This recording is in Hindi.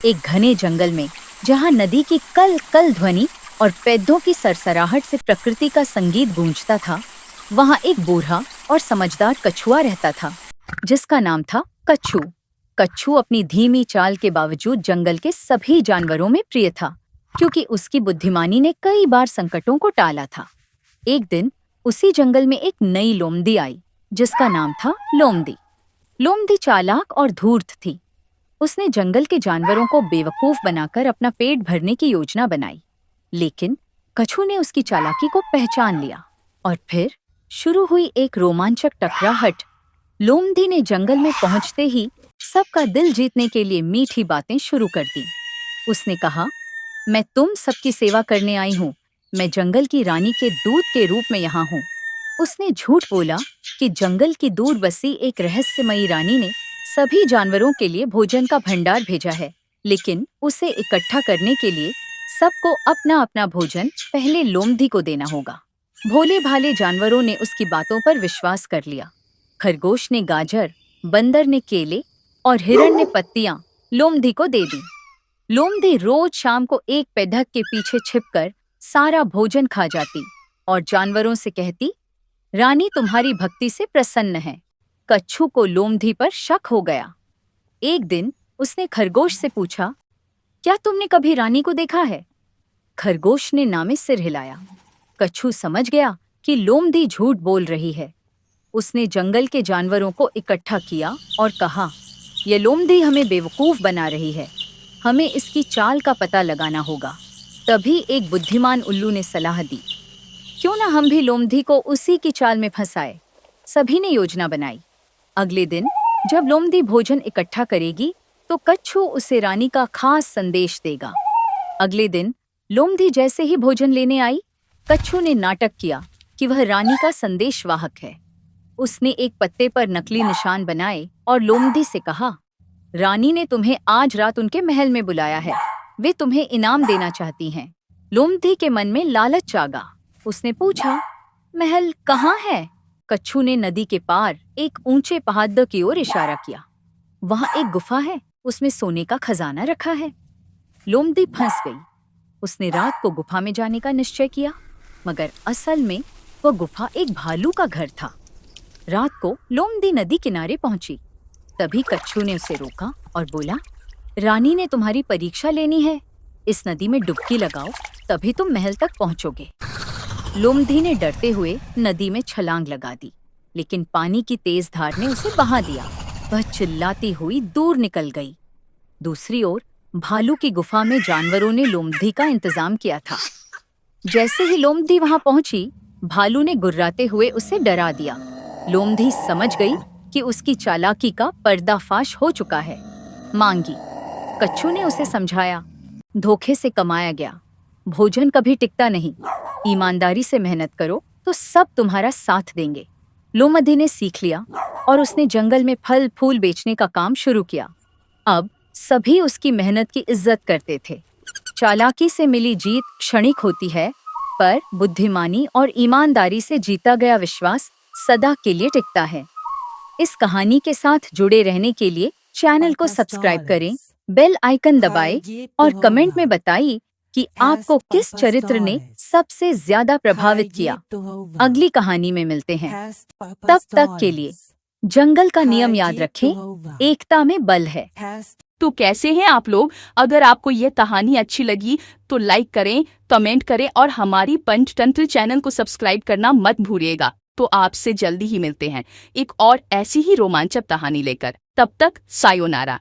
एक घने जंगल में, जहाँ नदी की कल कल ध्वनि और पैदों की सरसराहट से प्रकृति का संगीत गूंजता था, वहाँ एक बूढ़ा और समझदार कछुआ रहता था, जिसका नाम था कच्छू। कच्छू अपनी धीमी चाल के बावजूद जंगल के सभी जानवरों में प्रिय था, क्योंकि उसकी बुद्धिमानी ने कई बार संकटों को टाला था। एक दिन उसी जंगल में एक नई लोमड़ी आई, जिसका नाम था लोमड़ी। लोमड़ी चालाक और धूर्त थी। उसने जंगल के जानवरों को बेवकूफ बनाकर अपना पेट भरने की योजना बनाई, लेकिन कच्छू ने उसकी चालाकी को पहचान लिया और फिर शुरू हुई एक रोमांचक टकराहट। लोमड़ी ने जंगल में पहुंचते ही सबका दिल जीतने के लिए मीठी बातें शुरू कर दी। उसने कहा, मैं तुम सबकी सेवा करने आई हूँ। मैं जंगल की रानी के दूत के रूप में यहाँ हूँ। उसने झूठ बोला कि जंगल की दूर बसी एक रहस्यमयी रानी ने सभी जानवरों के लिए भोजन का भंडार भेजा है, लेकिन उसे इकट्ठा करने के लिए सबको अपना अपना भोजन पहले लोमड़ी को देना होगा। भोले भाले जानवरों ने उसकी बातों पर विश्वास कर लिया। खरगोश ने गाजर, बंदर ने केले और हिरण ने पत्तियां लोमड़ी को दे दी। लोमड़ी रोज शाम को एक पेड़क के पीछे छिपकर सारा भोजन खा जाती और जानवरों से कहती, रानी तुम्हारी भक्ति से प्रसन्न है। कच्छू को लोमड़ी पर शक हो गया। एक दिन उसने खरगोश से पूछा, क्या तुमने कभी रानी को देखा है? खरगोश ने ना में सिर हिलाया। कच्छू समझ गया कि लोमड़ी झूठ बोल रही है। उसने जंगल के जानवरों को इकट्ठा किया और कहा, यह लोमड़ी हमें बेवकूफ बना रही है। हमें इसकी चाल का पता लगाना होगा। तभी एक बुद्धिमान उल्लू ने सलाह दी, क्यों ना हम भी लोमड़ी को उसी की चाल में फंसाए। सभी ने योजना बनाई। अगले दिन जब लोमड़ी भोजन इकट्ठा करेगी तो कच्छू उसे रानी का खास संदेश देगा। अगले दिन लोमड़ी जैसे ही भोजन लेने आई, कच्छू ने नाटक किया कि वह रानी का संदेशवाहक है। उसने एक पत्ते पर नकली निशान बनाए और लोमड़ी से कहा, रानी ने तुम्हें आज रात उनके महल में बुलाया है। वे तुम्हें इनाम देना चाहती हैं। लोमड़ी के मन में लालच जागा। उसने पूछा, महल कहाँ है? कच्छू ने नदी के पार एक ऊंचे पहाड़ की ओर इशारा किया। वहां एक गुफा है, उसमें सोने का खजाना रखा है। लोमड़ी फंस गई। उसने रात को गुफा में जाने का निश्चय किया, मगर असल में वह गुफा एक भालू का घर था। रात को लोमड़ी नदी किनारे पहुंची। तभी कच्छू ने उसे रोका और बोला, रानी ने तुम्हारी परीक्षा लेनी है। इस नदी में डुबकी लगाओ, तभी तुम महल तक पहुंचोगे। लोमड़ी ने डरते हुए नदी में छलांग लगा दी, लेकिन पानी की तेज धार ने उसे बहा दिया। वह चिल्लाती हुई दूर निकल गई। दूसरी ओर भालू की गुफा में जानवरों ने लोमड़ी का इंतजाम किया था। जैसे ही लोमड़ी वहां पहुंची, भालू ने गुर्राते हुए उसे डरा दिया। लोमड़ी समझ गई कि उसकी चालाकी का पर्दाफाश हो चुका है। मांगी। कच्छू ने उसे समझाया, धोखे से कमाया गया भोजन कभी टिकता नहीं। ईमानदारी से मेहनत करो तो सब तुम्हारा साथ देंगे। लोमड़ी ने सीख लिया और उसने जंगल में फल फूल बेचने का काम शुरू किया। अब सभी उसकी मेहनत की इज्जत करते थे। चालाकी से मिली जीत क्षणिक होती है, पर बुद्धिमानी और ईमानदारी से जीता गया विश्वास सदा के लिए टिकता है। इस कहानी के साथ जुड़े रहने के लिए चैनल को सब्सक्राइब करें, बेल आइकन दबाएं और कमेंट में बताइए कि आपको किस चरित्र ने सबसे ज्यादा प्रभावित किया। अगली कहानी में मिलते हैं। तब तक के लिए जंगल का नियम याद रखें, एकता में बल है। तो कैसे हैं आप लोग? अगर आपको ये कहानी अच्छी लगी तो लाइक करें, कमेंट करें और हमारी पंचतंत्र चैनल को सब्सक्राइब करना मत भूलिएगा। तो आपसे जल्दी ही मिलते हैं एक और ऐसी ही रोमांचक कहानी लेकर। तब तक सायोनारा।